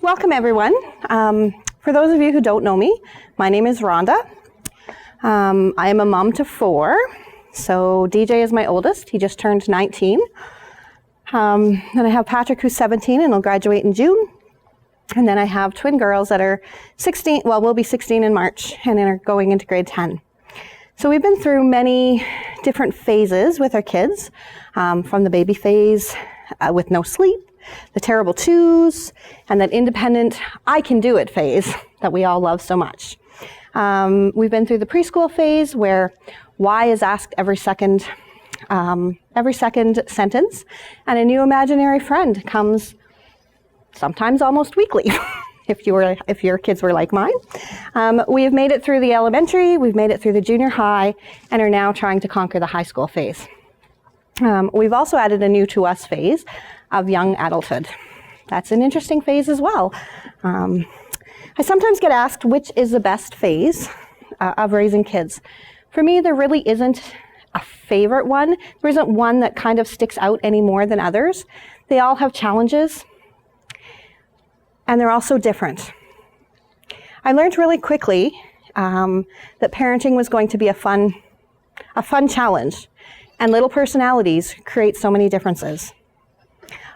Welcome, everyone. For those of you who don't know me, my name is Rhonda. I am a mom to 4. So DJ is my oldest. He just turned 19. Then I have Patrick, who's 17 and will graduate in June. And then I have twin girls that are 16, well, will be 16 in March, and then are going into grade 10. So we've been through many different phases with our kids, from the baby phase with no sleep, the terrible twos, and that independent, I can do it phase that we all love so much. We've been through the preschool phase where why is asked every second sentence, and a new imaginary friend comes sometimes almost weekly, if your kids were like mine. We have made it through the elementary, we've made it through the junior high, and are now trying to conquer the high school phase. We've also added a new to us phase of young adulthood. That's an interesting phase as well. I sometimes get asked which is the best phase of raising kids. For me, there really isn't a favorite one. There isn't one that kind of sticks out any more than others. They all have challenges, and they're all so different. I learned really quickly that parenting was going to be a fun challenge, and little personalities create so many differences.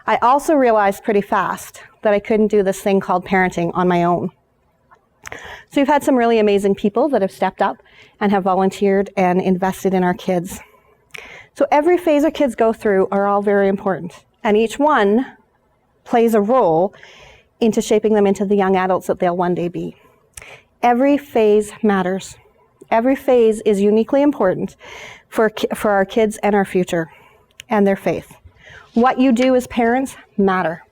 I also realized pretty fast that I couldn't do this thing called parenting on my own. So we've had some really amazing people that have stepped up and have volunteered and invested in our kids. So every phase our kids go through are all very important, and each one plays a role into shaping them into the young adults that they'll one day be. Every phase matters. Every phase is uniquely important for our kids and our future and their faith. What you do as parents matter.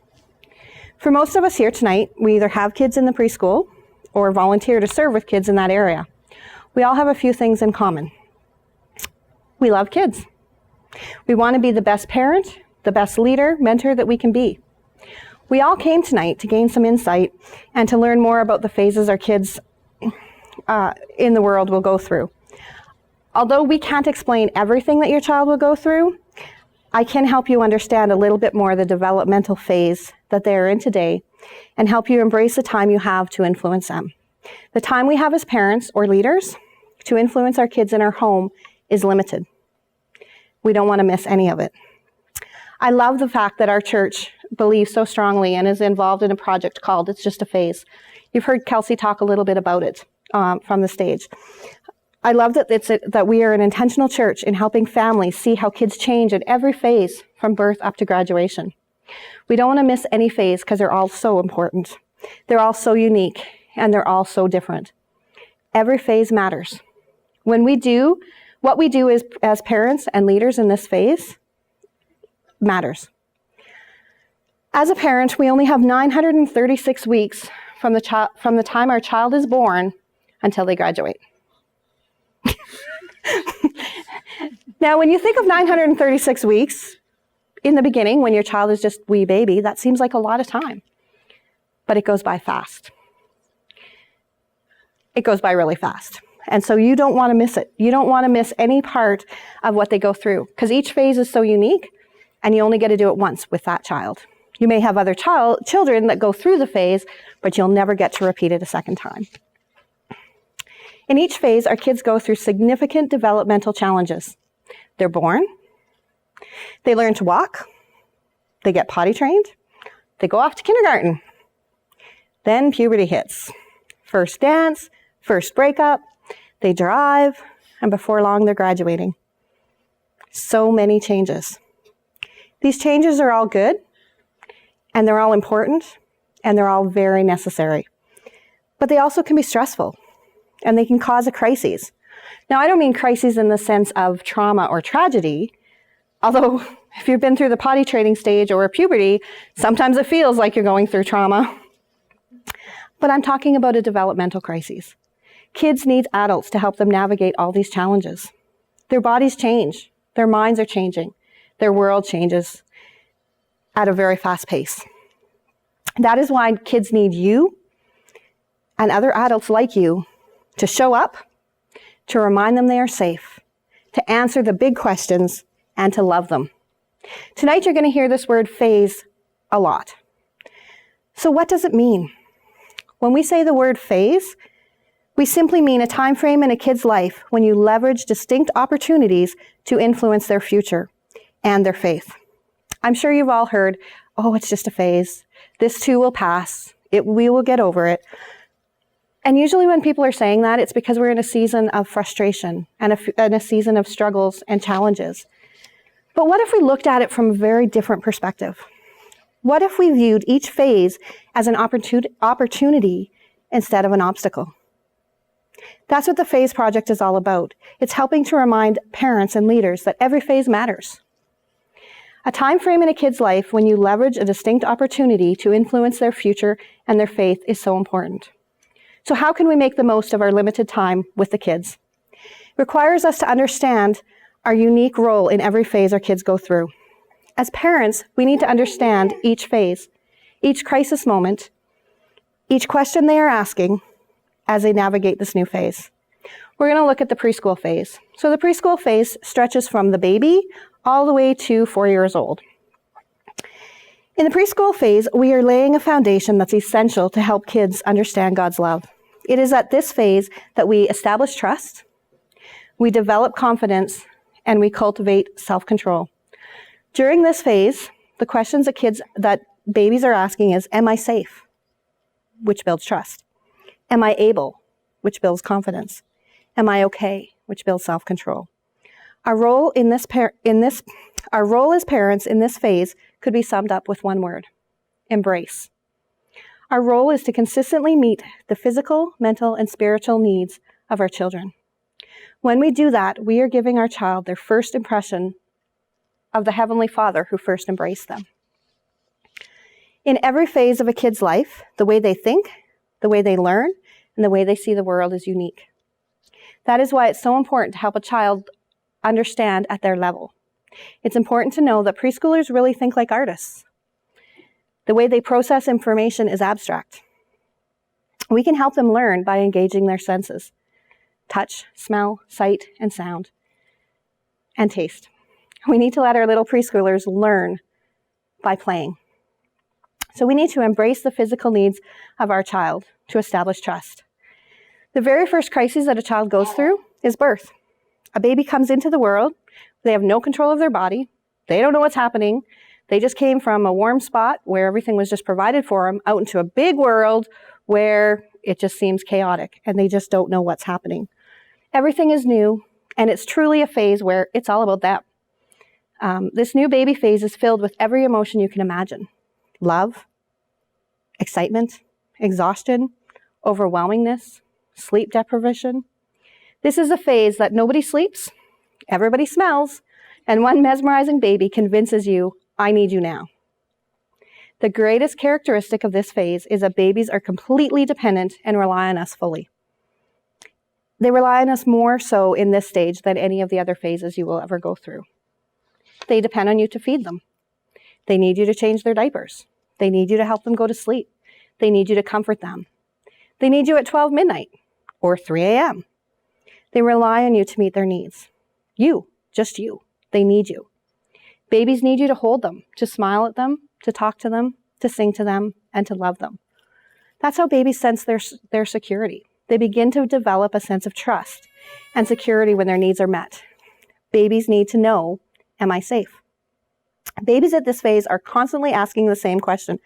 For most of us here tonight, we either have kids in the preschool or volunteer to serve with kids in that area. We all have a few things in common. We love kids. We want to be the best parent, the best leader, mentor that we can be. We all came tonight to gain some insight and to learn more about the phases our kids in the world will go through. Although we can't explain everything that your child will go through, I can help you understand a little bit more the developmental phase that they are in today and help you embrace the time you have to influence them. The time we have as parents or leaders to influence our kids in our home is limited. We don't want to miss any of it. I love the fact that our church believes so strongly and is involved in a project called It's Just a Phase. You've heard Kelsey talk a little bit about it from the stage. I love that we are an intentional church in helping families see how kids change at every phase from birth up to graduation. We don't want to miss any phase because they're all so important. They're all so unique, and they're all so different. Every phase matters. What we do as parents and leaders in this phase matters. As a parent, we only have 936 weeks from the time our child is born until they graduate. Now, when you think of 936 weeks, in the beginning, when your child is just wee baby, that seems like a lot of time. But it goes by fast. It goes by really fast. And so you don't want to miss it. You don't want to miss any part of what they go through, because each phase is so unique, and you only get to do it once with that child. You may have other children that go through the phase, but you'll never get to repeat it a second time. In each phase, our kids go through significant developmental challenges. They're born, they learn to walk, they get potty trained, they go off to kindergarten. Then puberty hits. First dance, first breakup, they drive, and before long they're graduating. So many changes. These changes are all good, and they're all important, and they're all very necessary. But they also can be stressful, and they can cause a crisis. Now, I don't mean crises in the sense of trauma or tragedy, although if you've been through the potty training stage or puberty, sometimes it feels like you're going through trauma. But I'm talking about a developmental crisis. Kids need adults to help them navigate all these challenges. Their bodies change, their minds are changing, their world changes at a very fast pace. That is why kids need you and other adults like you to show up, to remind them they are safe, to answer the big questions, and to love them. Tonight you're going to hear this word phase a lot. So what does it mean? When we say the word phase, we simply mean a time frame in a kid's life when you leverage distinct opportunities to influence their future and their faith. I'm sure you've all heard, oh, it's just a phase. This too will pass. We will get over it. And usually when people are saying that, it's because we're in a season of frustration and a season of struggles and challenges. But what if we looked at it from a very different perspective? What if we viewed each phase as an opportunity instead of an obstacle? That's what the Phase Project is all about. It's helping to remind parents and leaders that every phase matters. A time frame in a kid's life when you leverage a distinct opportunity to influence their future and their faith is so important. So how can we make the most of our limited time with the kids? It requires us to understand our unique role in every phase our kids go through. As parents, we need to understand each phase, each crisis moment, each question they are asking as they navigate this new phase. We're going to look at the preschool phase. So the preschool phase stretches from the baby all the way to 4 years old. In the preschool phase, we are laying a foundation that's essential to help kids understand God's love. It is at this phase that we establish trust, we develop confidence, and we cultivate self-control. During this phase, the questions that babies are asking is, am I safe? Which builds trust. Am I able? Which builds confidence. Am I okay? Which builds self-control. Our role as parents in this phase could be summed up with one word: embrace. Our role is to consistently meet the physical, mental, and spiritual needs of our children. When we do that, we are giving our child their first impression of the Heavenly Father who first embraced them. In every phase of a kid's life, the way they think, the way they learn, and the way they see the world is unique. That is why it's so important to help a child understand at their level. It's important to know that preschoolers really think like artists. The way they process information is abstract. We can help them learn by engaging their senses: touch, smell, sight, and sound, and taste. We need to let our little preschoolers learn by playing. So we need to embrace the physical needs of our child to establish trust. The very first crisis that a child goes through is birth. A baby comes into the world. They have no control of their body. They don't know what's happening. They just came from a warm spot where everything was just provided for them out into a big world where it just seems chaotic and they just don't know what's happening. Everything is new, and it's truly a phase where it's all about them. This new baby phase is filled with every emotion you can imagine: love, excitement, exhaustion, overwhelmingness, sleep deprivation. This is a phase that nobody sleeps, everybody smells, and one mesmerizing baby convinces you, I need you now. The greatest characteristic of this phase is that babies are completely dependent and rely on us fully. They rely on us more so in this stage than any of the other phases you will ever go through. They depend on you to feed them. They need you to change their diapers. They need you to help them go to sleep. They need you to comfort them. They need you at 12 midnight or 3 a.m. They rely on you to meet their needs. You, just you. They need you. Babies need you to hold them, to smile at them, to talk to them, to sing to them, and to love them. That's how babies sense their security. They begin to develop a sense of trust and security when their needs are met. Babies need to know, am I safe? Babies at this phase are constantly asking the same question,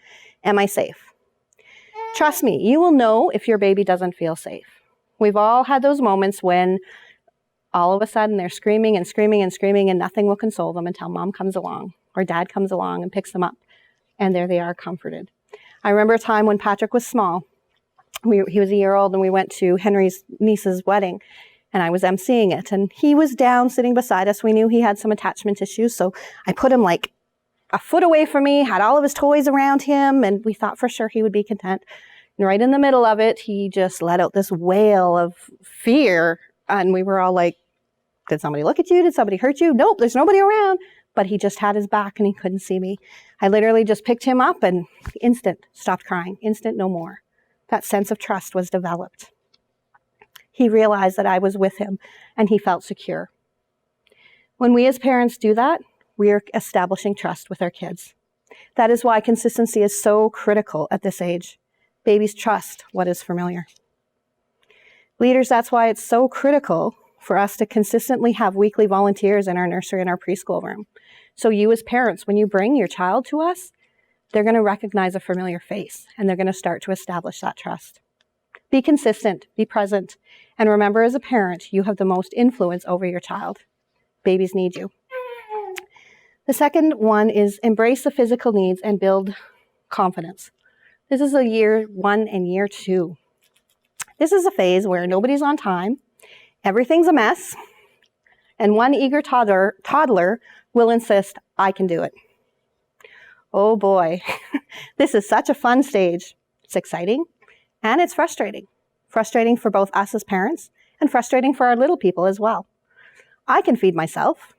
am I safe? Trust me, you will know if your baby doesn't feel safe. We've all had those moments when all of a sudden they're screaming and screaming and screaming and nothing will console them until mom comes along or dad comes along and picks them up. And there they are, comforted. I remember a time when Patrick was small. He was a year old and we went to Henry's niece's wedding and I was emceeing it. And he was down sitting beside us. We knew he had some attachment issues. So I put him like a foot away from me, had all of his toys around him, and we thought for sure he would be content. And right in the middle of it, he just let out this wail of fear. And we were all like, did somebody look at you? Did somebody hurt you? Nope, there's nobody around. But he just had his back and he couldn't see me. I literally just picked him up and instant, stopped crying. Instant, no more. That sense of trust was developed. He realized that I was with him and he felt secure. When we as parents do that, we are establishing trust with our kids. That is why consistency is so critical at this age. Babies trust what is familiar. Leaders, that's why it's so critical for us to consistently have weekly volunteers in our nursery and our preschool room. So you as parents, when you bring your child to us, they're going to recognize a familiar face and they're going to start to establish that trust. Be consistent, be present, and remember as a parent, you have the most influence over your child. Babies need you. The second one is embrace the physical needs and build confidence. This is a year 1 and year 2. This is a phase where nobody's on time, everything's a mess, and one eager toddler will insist, I can do it. Oh boy, this is such a fun stage. It's exciting and it's frustrating. Frustrating for both us as parents and frustrating for our little people as well. I can feed myself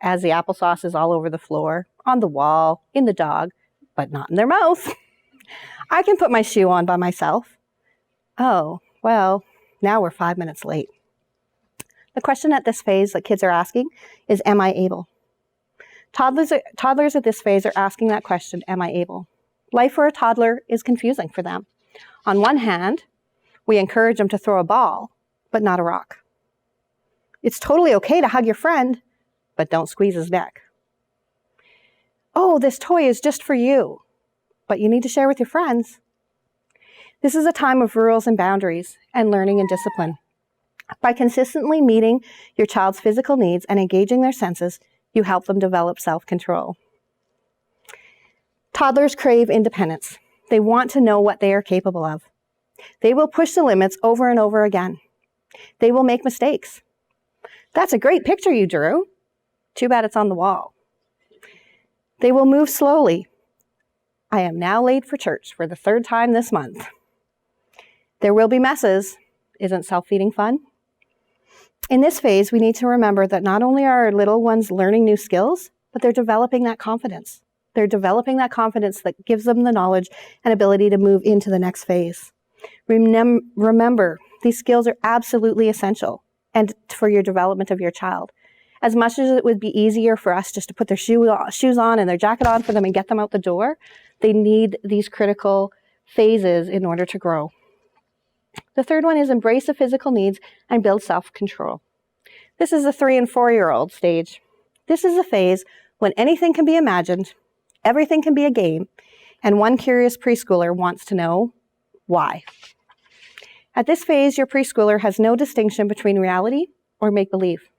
as the applesauce is all over the floor, on the wall, in the dog, but not in their mouth. I can put my shoe on by myself. Oh, well, now we're 5 minutes late. The question at this phase that kids are asking is, am I able? Toddlers at this phase are asking that question, am I able? Life for a toddler is confusing for them. On one hand, we encourage them to throw a ball, but not a rock. It's totally okay to hug your friend, but don't squeeze his neck. Oh, this toy is just for you, but you need to share with your friends. This is a time of rules and boundaries and learning and discipline. By consistently meeting your child's physical needs and engaging their senses, you help them develop self-control. Toddlers crave independence. They want to know what they are capable of. They will push the limits over and over again. They will make mistakes. That's a great picture you drew. Too bad it's on the wall. They will move slowly. I am now late for church for the 3rd time this month. There will be messes. Isn't self-feeding fun? In this phase, we need to remember that not only are our little ones learning new skills, but they're developing that confidence. They're developing that confidence that gives them the knowledge and ability to move into the next phase. Remember, these skills are absolutely essential and for your development of your child. As much as it would be easier for us just to put their shoes on and their jacket on for them and get them out the door, they need these critical phases in order to grow. The third one is embrace the physical needs and build self-control. This is the 3 and 4-year-old stage. This is a phase when anything can be imagined, everything can be a game, and one curious preschooler wants to know why. At this phase, your preschooler has no distinction between reality or make-believe.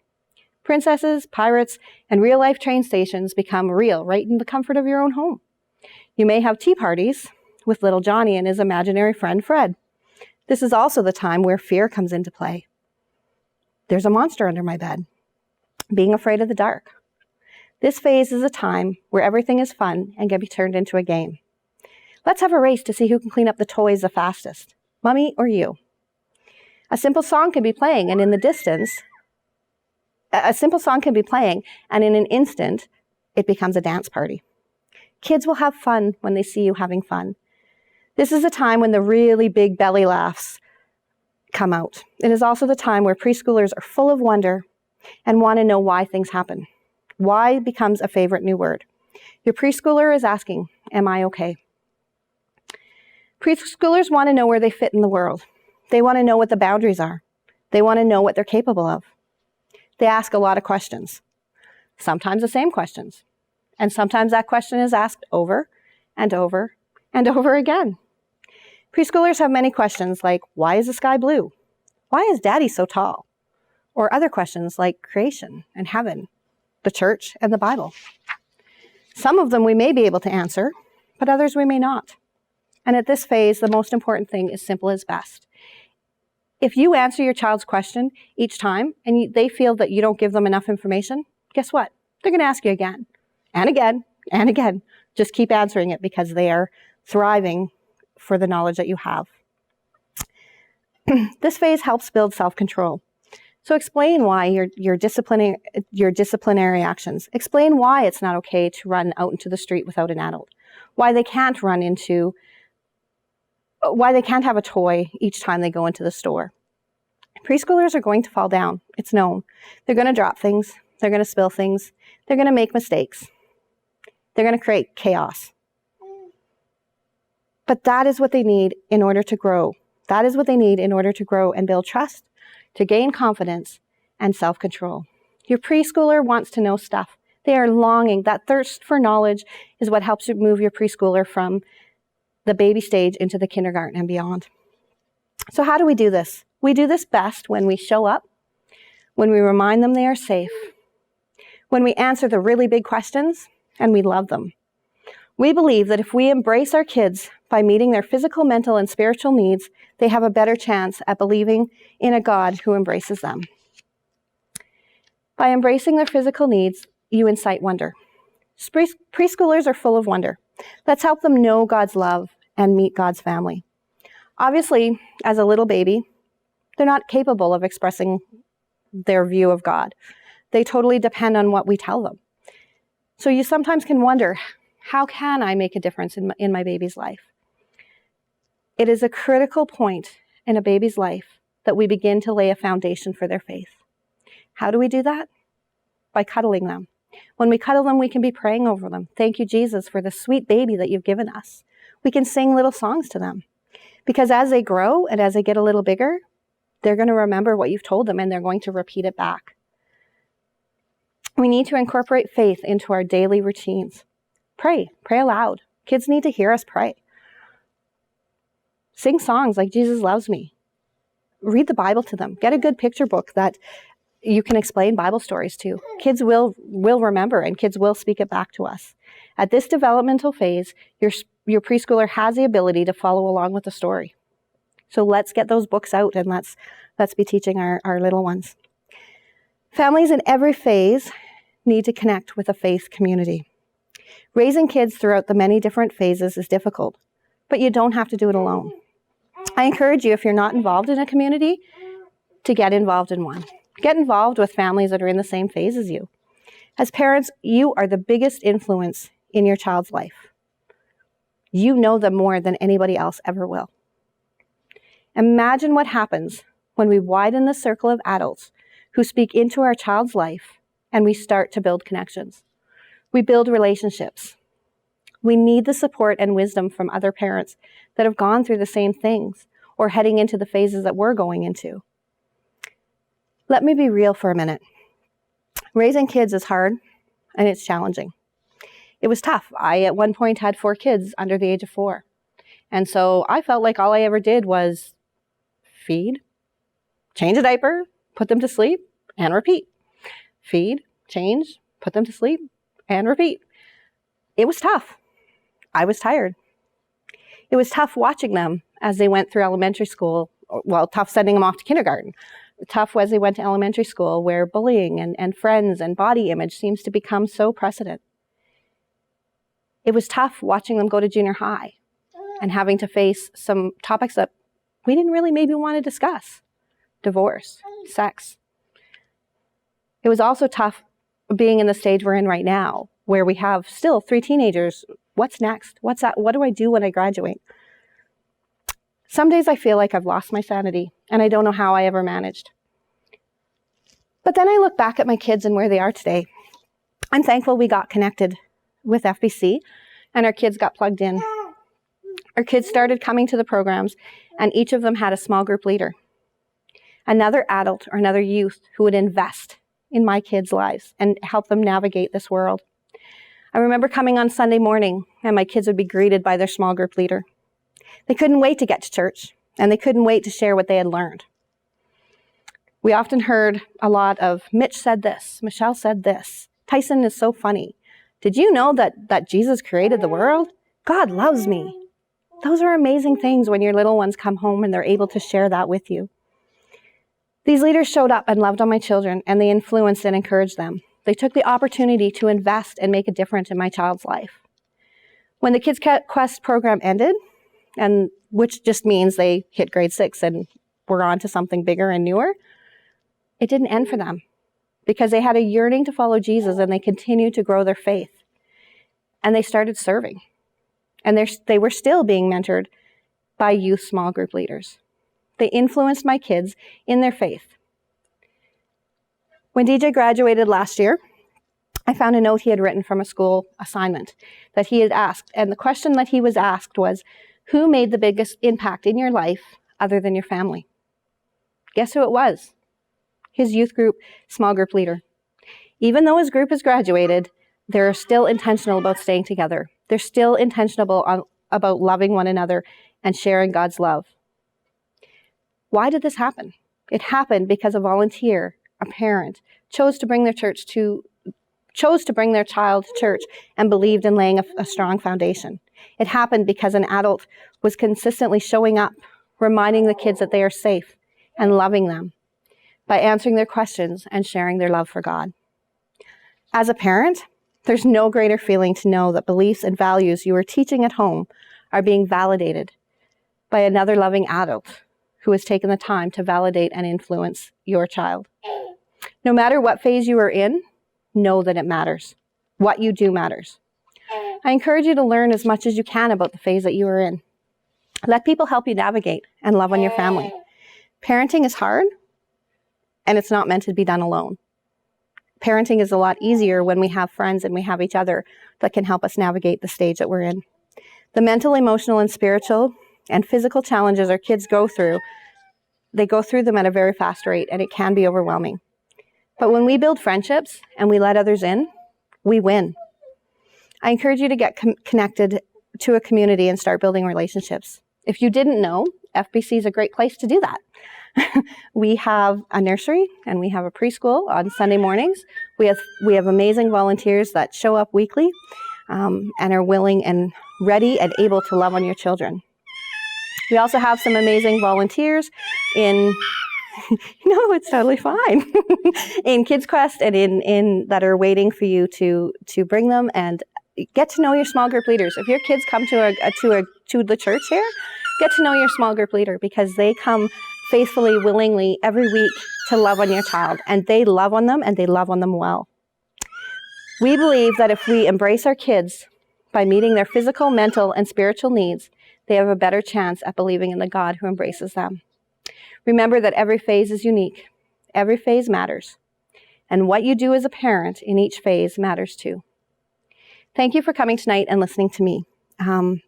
Princesses, pirates, and real-life train stations become real right in the comfort of your own home. You may have tea parties with little Johnny and his imaginary friend Fred. This is also the time where fear comes into play. There's a monster under my bed. Being afraid of the dark. This phase is a time where everything is fun and can be turned into a game. Let's have a race to see who can clean up the toys the fastest, Mommy or you. A simple song can be playing, and in the distance, and in an instant, it becomes a dance party. Kids will have fun when they see you having fun. This is a time when the really big belly laughs come out. It is also the time where preschoolers are full of wonder and want to know why things happen. Why becomes a favorite new word. Your preschooler is asking, am I okay? Preschoolers want to know where they fit in the world. They want to know what the boundaries are. They want to know what they're capable of. They ask a lot of questions, sometimes the same questions. And sometimes that question is asked over and over and over again. Preschoolers have many questions like, why is the sky blue? Why is Daddy so tall? Or other questions like creation and heaven, the church and the Bible. Some of them we may be able to answer, but others we may not. And at this phase, the most important thing is simple as best. If you answer your child's question each time and they feel that you don't give them enough information, guess what? They're going to ask you again and again and again. Just keep answering it because they are thriving for the knowledge that you have. This phase helps build self-control. So explain why your disciplinary actions. Explain why it's not okay to run out into the street without an adult. Why they can't have a toy each time they go into the store. Preschoolers are going to fall down. It's known. They're going to drop things. They're going to spill things. They're going to make mistakes. They're going to create chaos. But that is what they need in order to grow. That is what they need in order to grow and build trust, to gain confidence and self-control. Your preschooler wants to know stuff. They are longing. That thirst for knowledge is what helps you move your preschooler from the baby stage into the kindergarten and beyond. So how do we do this? We do this best when we show up, when we remind them they are safe, when we answer the really big questions, and we love them. We believe that if we embrace our kids by meeting their physical, mental, and spiritual needs, they have a better chance at believing in a God who embraces them. By embracing their physical needs, you incite wonder. Preschoolers are full of wonder. Let's help them know God's love and meet God's family. Obviously, as a little baby, they're not capable of expressing their view of God. They totally depend on what we tell them. So you sometimes can wonder, how can I make a difference in my baby's life? It is a critical point in a baby's life that we begin to lay a foundation for their faith. How do we do that? By cuddling them. When we cuddle them, we can be praying over them. Thank you, Jesus, for the sweet baby that you've given us. We can sing little songs to them. Because as they grow and as they get a little bigger, they're going to remember what you've told them and they're going to repeat it back. We need to incorporate faith into our daily routines. Pray aloud. Kids need to hear us pray. Sing songs like Jesus Loves Me. Read the Bible to them. Get a good picture book that you can explain Bible stories to. Kids will remember and kids will speak it back to us. At this developmental phase, your preschooler has the ability to follow along with the story. So let's get those books out and let's be teaching our little ones. Families in every phase need to connect with a faith community. Raising kids throughout the many different phases is difficult, but you don't have to do it alone. I encourage you, if you're not involved in a community, to get involved in one. Get involved with families that are in the same phase as you. As parents, you are the biggest influence in your child's life. You know them more than anybody else ever will. Imagine what happens when we widen the circle of adults who speak into our child's life and we start to build connections. We build relationships. We need the support and wisdom from other parents that have gone through the same things or heading into the phases that we're going into. Let me be real for a minute. Raising kids is hard and it's challenging. It was tough. I, at one point, had 4 kids under the age of 4. And so I felt like all I ever did was feed, change a diaper, put them to sleep, and repeat. Feed, change, put them to sleep, and repeat. It was tough. I was tired. It was tough watching them as they went through elementary school. Well, tough sending them off to kindergarten. Tough as they went to elementary school, where bullying and friends and body image seems to become so precedent. It was tough watching them go to junior high and having to face some topics that we didn't really maybe want to discuss. Divorce, sex. It was also tough being in the stage we're in right now, where we have still 3 teenagers. What's next? What's that? What do I do when I graduate? Some days I feel like I've lost my sanity and I don't know how I ever managed. But then I look back at my kids and where they are today. I'm thankful we got connected with FBC and our kids got plugged in. Our kids started coming to the programs and each of them had a small group leader. Another adult or another youth who would invest in my kids' lives and help them navigate this world. I remember coming on Sunday morning and my kids would be greeted by their small group leader. They couldn't wait to get to church and they couldn't wait to share what they had learned. We often heard a lot of, Mitch said this, Michelle said this, Tyson is so funny. Did you know that Jesus created the world? God loves me. Those are amazing things when your little ones come home and they're able to share that with you. These leaders showed up and loved on my children and they influenced and encouraged them. They took the opportunity to invest and make a difference in my child's life. When the Kids Quest program ended, and which just means they hit grade 6 and were on to something bigger and newer, it didn't end for them because they had a yearning to follow Jesus and they continued to grow their faith. And they started serving. And they were still being mentored by youth small group leaders. They influenced my kids in their faith. When DJ graduated last year, I found a note he had written from a school assignment that he had asked. And the question that he was asked was, who made the biggest impact in your life other than your family? Guess who it was? His youth group, small group leader. Even though his group has graduated, they're still intentional about staying together. They're still intentional about loving one another and sharing God's love. Why did this happen? It happened because a volunteer, a parent, chose to bring their child to church and believed in laying a strong foundation. It happened because an adult was consistently showing up, reminding the kids that they are safe and loving them by answering their questions and sharing their love for God. As a parent, there's no greater feeling to know that beliefs and values you are teaching at home are being validated by another loving adult who has taken the time to validate and influence your child. No matter what phase you are in, know that it matters. What you do matters. I encourage you to learn as much as you can about the phase that you are in. Let people help you navigate and love on your family. Parenting is hard, and it's not meant to be done alone. Parenting is a lot easier when we have friends and we have each other that can help us navigate the stage that we're in. The mental, emotional, and spiritual and physical challenges our kids go through, they go through them at a very fast rate, and it can be overwhelming. But when we build friendships and we let others in, we win. I encourage you to get connected to a community and start building relationships. If you didn't know, FBC is a great place to do that. We have a nursery and we have a preschool on Sunday mornings. We have amazing volunteers that show up weekly and are willing and ready and able to love on your children. We also have some amazing volunteers in no, it's totally fine. in Kids Quest and in that are waiting for you to bring them and get to know your small group leaders. If your kids come to the church here, get to know your small group leader, because they come faithfully, willingly every week to love on your child, and they love on them and they love on them well. We believe that if we embrace our kids by meeting their physical, mental, and spiritual needs, they have a better chance at believing in the God who embraces them. Remember that every phase is unique. Every phase matters. And what you do as a parent in each phase matters too. Thank you for coming tonight and listening to me.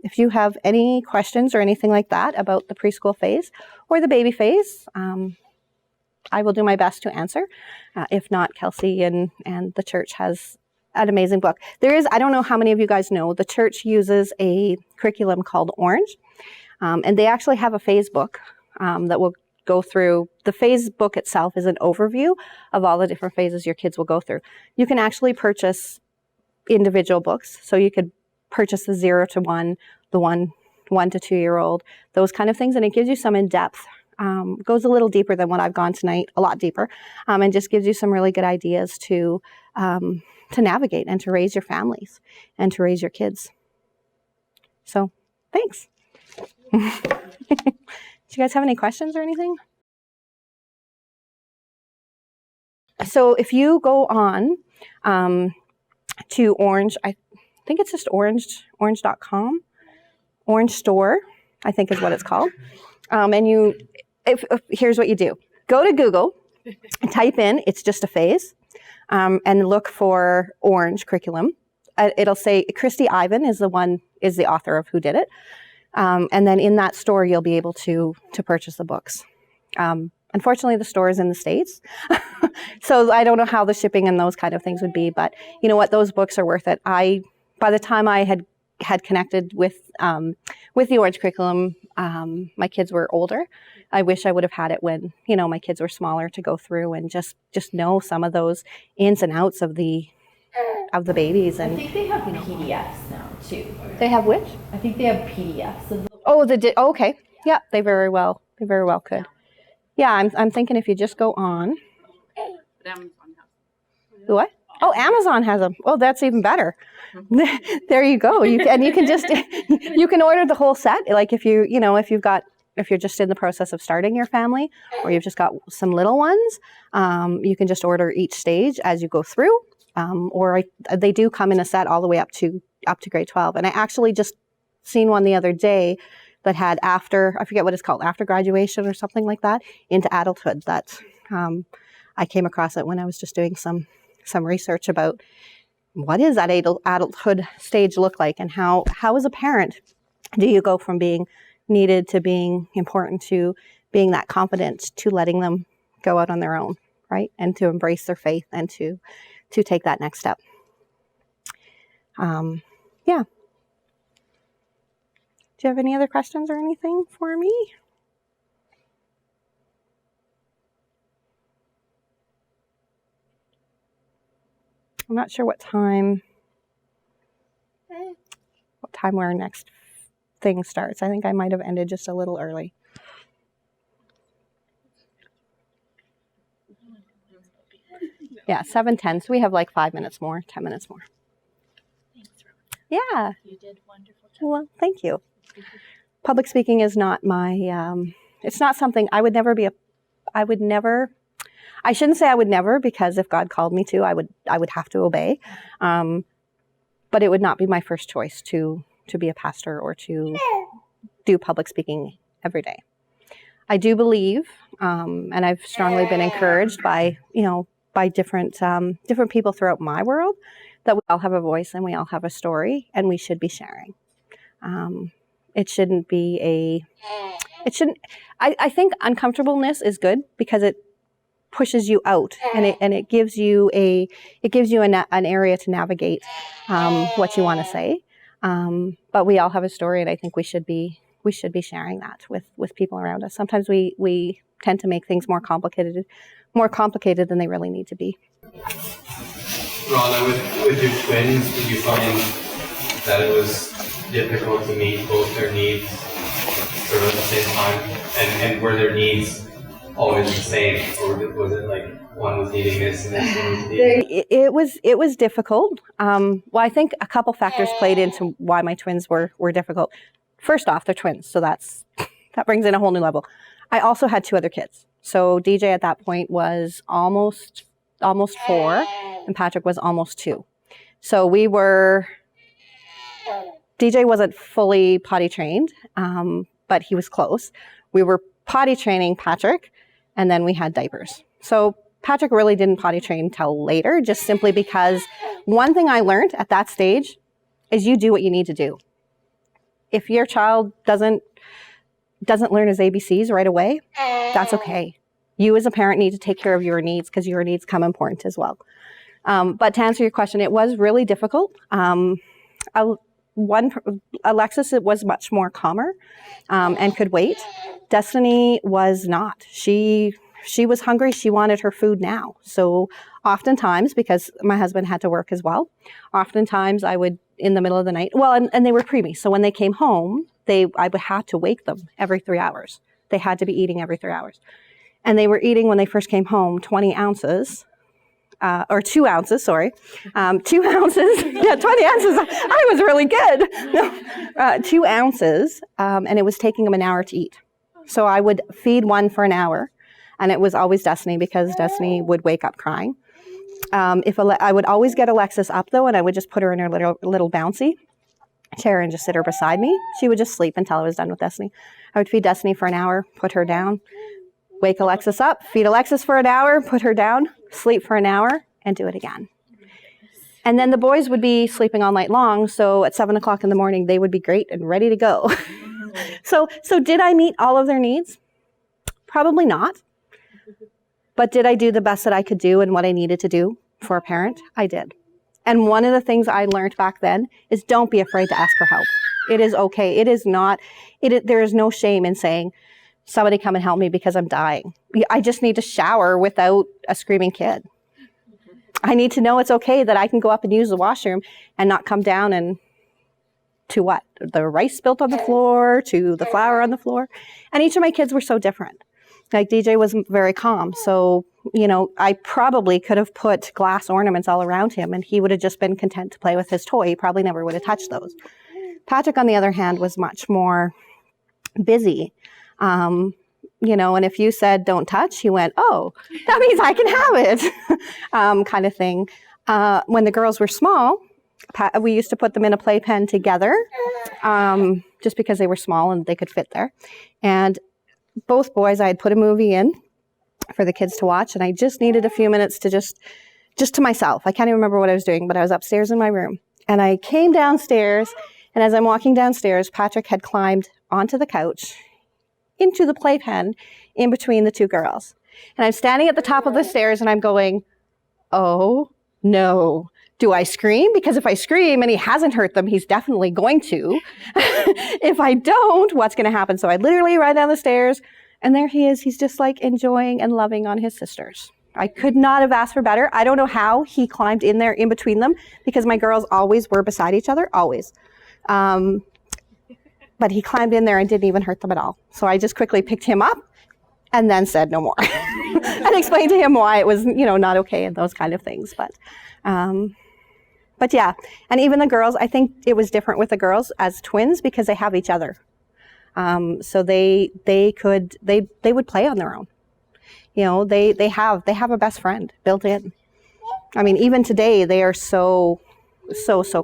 If you have any questions or anything like that about the preschool phase or the baby phase, I will do my best to answer. If not, Kelsey and the church has an amazing book. I don't know how many of you guys know, the church uses a curriculum called Orange, and they actually have a phase book that will go through. The phase book itself is an overview of all the different phases your kids will go through. You can actually purchase individual books, so you could purchase the 0 to 1, the 1 to 2 year old, those kind of things, and it gives you some in-depth, goes a little deeper than what I've gone tonight, a lot deeper, and just gives you some really good ideas to navigate and to raise your families and to raise your kids. So, thanks. Do you guys have any questions or anything? So if you go on to Orange, I think it's just orange.com, Orange Store, I think is what it's called. And here's what you do. Go to Google and type in, it's just a phase, and look for Orange curriculum. It'll say Christy Ivan is the author of who did it. And then in that store, you'll be able to purchase the books. Unfortunately, the store is in the States, so I don't know how the shipping and those kind of things would be, but you know what, those books are worth it. By the time I had connected with the Orange curriculum, my kids were older. I wish I would have had it when, my kids were smaller, to go through and just know some of those ins and outs of the babies. And I think they have PDFs now too. They have which? I think they have PDFs of the. Oh, okay. Yeah, they very well could. Yeah, I'm thinking if you just go on. What? Oh, Amazon has them. Oh, that's even better. There you go. You can just you can order the whole set. Like if you're just in the process of starting your family, or you've just got some little ones, you can just order each stage as you go through. They do come in a set all the way up to grade 12. And I actually just seen one the other day that had I forget what it's called, after graduation or something like that, into adulthood. That I came across it when I was just doing some research about what is that adulthood stage look like, and how as a parent do you go from being needed to being important to being that confident to letting them go out on their own, right? And to embrace their faith and to take that next step. Yeah. Do you have any other questions or anything for me? I'm not sure what time our next thing starts. I think I might have ended just a little early. Yeah, 7:10. So we have like 5 minutes more, 10 minutes more. Thanks, Rhonda. Yeah. You did a wonderful job. Well, thank you. Public speaking is not my, it's not something I shouldn't say I would never, because if God called me to, I would have to obey. But it would not be my first choice to be a pastor or to do public speaking every day. I do believe, and I've strongly been encouraged by different people throughout my world, that we all have a voice and we all have a story, and we should be sharing. I think uncomfortableness is good because it pushes you out, and it gives you an area to navigate what you want to say. But we all have a story, and I think we should be sharing that with people around us. Sometimes we tend to make things more complicated than they really need to be. Rhonda, with your twins, did you find that it was difficult to meet both their needs sort of at the same time? And were their needs always the same, or was it like one was needing this and this one was needing? It was difficult. Well, I think a couple factors played into why my twins were difficult. First off, they're twins, so that brings in a whole new level. I also had 2 other kids. So DJ at that point was almost 4, and Patrick was almost 2. So DJ wasn't fully potty trained, but he was close. We were potty training Patrick, and then we had diapers. So Patrick really didn't potty train till later, just simply because one thing I learned at that stage is you do what you need to do. If your child doesn't learn his ABCs right away, that's okay. You as a parent need to take care of your needs, because your needs come important as well. But to answer your question, it was really difficult. Alexis, it was much more calmer and could wait. Destiny was not. She was hungry. She wanted her food now. So oftentimes, because my husband had to work as well, oftentimes I would, in the middle of the night, and they were preemies. So when they came home, I would have to wake them every 3 hours. They had to be eating every 3 hours. And they were eating, when they first came home, 20 ounces. Or 2 ounces, sorry. 2 ounces. Yeah, 20 ounces. I was really good. No, 2 ounces, and it was taking them an hour to eat. So I would feed one for an hour, and it was always Destiny, because Destiny would wake up crying. I would always get Alexis up, though, and I would just put her in her little bouncy chair and just sit her beside me. She would just sleep until I was done with Destiny. I would feed Destiny for an hour, put her down, wake Alexis up, feed Alexis for an hour, put her down, sleep for an hour, and do it again. And then the boys would be sleeping all night long, so at 7 o'clock in the morning, they would be great and ready to go. So did I meet all of their needs? Probably not. But did I do the best that I could do and what I needed to do for a parent? I did. And one of the things I learned back then is don't be afraid to ask for help. It is okay. It is not, there is no shame in saying, somebody come and help me because I'm dying. I just need to shower without a screaming kid. I need to know it's okay that I can go up and use the washroom and not come down and to what? The rice spilt on the floor, to the flour on the floor. And each of my kids were so different. Like DJ was very calm. So, I probably could have put glass ornaments all around him and he would have just been content to play with his toy. He probably never would have touched those. Patrick, on the other hand, was much more busy. And if you said don't touch, he went, oh, that means I can have it, kind of thing. When the girls were small, we used to put them in a playpen together, just because they were small and they could fit there. And both boys, I had put a movie in for the kids to watch, and I just needed a few minutes to just just to myself. I can't even remember what I was doing, but I was upstairs in my room. And I came downstairs, and as I'm walking downstairs, Patrick had climbed onto the couch into the playpen in between the two girls. And I'm standing at the top of the stairs, and I'm going, oh, no. Do I scream? Because if I scream and he hasn't hurt them, he's definitely going to. If I don't, what's going to happen? So I literally run down the stairs, and there he is. He's just like enjoying and loving on his sisters. I could not have asked for better. I don't know how he climbed in there in between them, because my girls always were beside each other, always. But he climbed in there and didn't even hurt them at all. So I just quickly picked him up and then said no more and explained to him why it was, not okay and those kind of things. But yeah, and even the girls, I think it was different with the girls as twins because they have each other. So they would play on their own. They have a best friend built in. I mean, even today they are so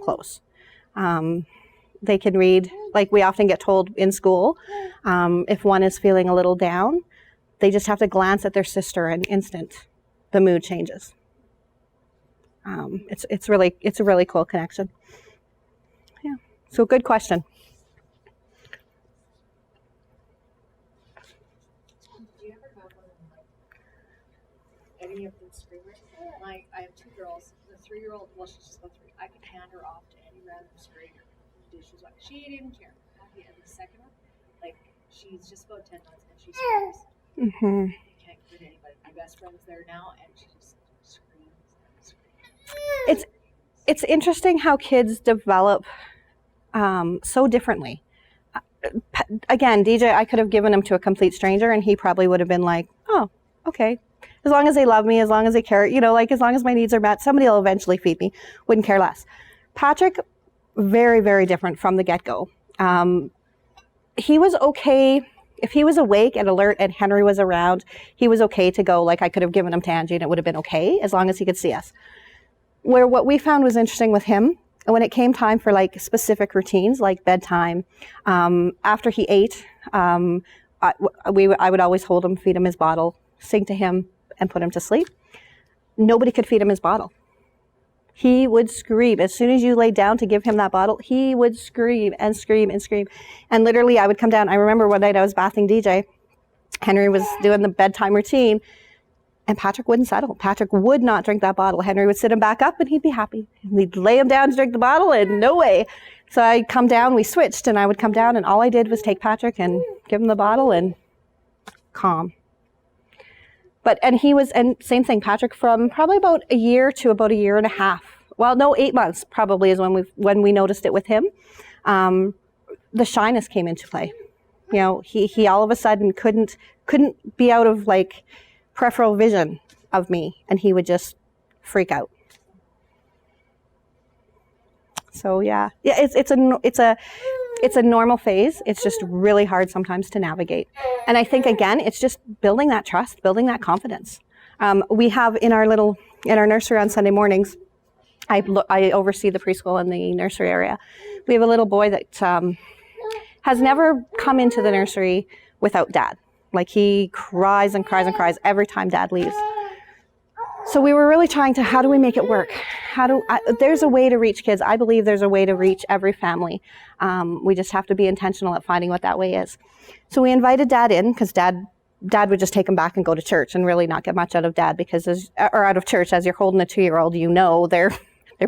close. They can read, like we often get told in school, if one is feeling a little down, they just have to glance at their sister and instant the mood changes. It's a really cool connection. Yeah. So good question. Do you ever have any of them screamers? I have two girls. The 3-year-old, well, she's just about 3. I could hand her off to any random stranger. She's like, she didn't even care. And the second one, she's just about 10 months and she screams. Mm-hmm. You can't get anybody. My best friend's there now, and she just screams. It's interesting how kids develop so differently. Again, DJ, I could have given him to a complete stranger, and he probably would have been like, oh, okay. As long as they love me, as long as they care, as long as my needs are met, somebody will eventually feed me. Wouldn't care less. Patrick, very, very different from the get-go. He was okay. If he was awake and alert and Henry was around, he was okay to go. I could have given him to Angie and it would have been okay as long as he could see us. Where what we found was interesting with him, when it came time for specific routines like bedtime, after he ate, I would always hold him, feed him his bottle, sing to him, and put him to sleep. Nobody could feed him his bottle. He would scream. As soon as you laid down to give him that bottle, he would scream and scream and scream. And literally, I would come down. I remember one night I was bathing DJ. Henry was doing the bedtime routine, and Patrick wouldn't settle. Patrick would not drink that bottle. Henry would sit him back up, and he'd be happy. And we'd lay him down to drink the bottle, and no way. So I'd come down. We switched, and I would come down, and all I did was take Patrick and give him the bottle and calm. And same thing, Patrick, from probably about a year to about a year and a half. Well, no, 8 months probably is when we noticed it with him. The shyness came into play. He all of a sudden couldn't be out of peripheral vision of me, and he would just freak out. So yeah, it's a normal phase. It's just really hard sometimes to navigate. And I think, again, it's just building that trust, building that confidence. We have in our nursery on Sunday mornings, I oversee the preschool in the nursery area. We have a little boy that has never come into the nursery without Dad. He cries and cries and cries every time Dad leaves. So we were really trying to, how do we make it work? There's a way to reach kids. I believe there's a way to reach every family. We just have to be intentional at finding what that way is. So we invited Dad in because Dad would just take him back and go to church and really not get much out of Dad or out of church. As you're holding a 2-year-old, they're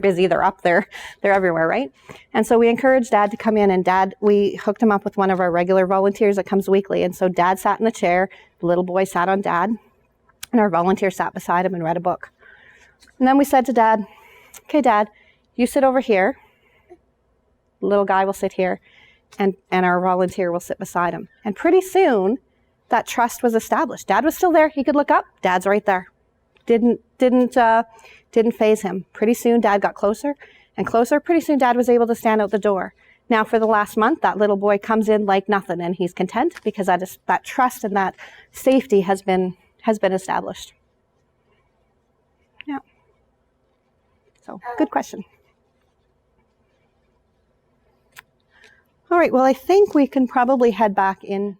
busy, they're up, they're everywhere, right? And so we encouraged Dad to come in, and we hooked him up with one of our regular volunteers that comes weekly. And so Dad sat in the chair, the little boy sat on Dad, and our volunteer sat beside him and read a book. And then we said to Dad, okay, Dad, you sit over here. The little guy will sit here, and our volunteer will sit beside him. And pretty soon, that trust was established. Dad was still there. He could look up. Dad's right there. Didn't faze him. Pretty soon, Dad got closer and closer. Pretty soon, Dad was able to stand out the door. Now, for the last month, that little boy comes in like nothing, and he's content because that trust and that safety has been established. Yeah. So, good question. All right, well, I think we can probably head back in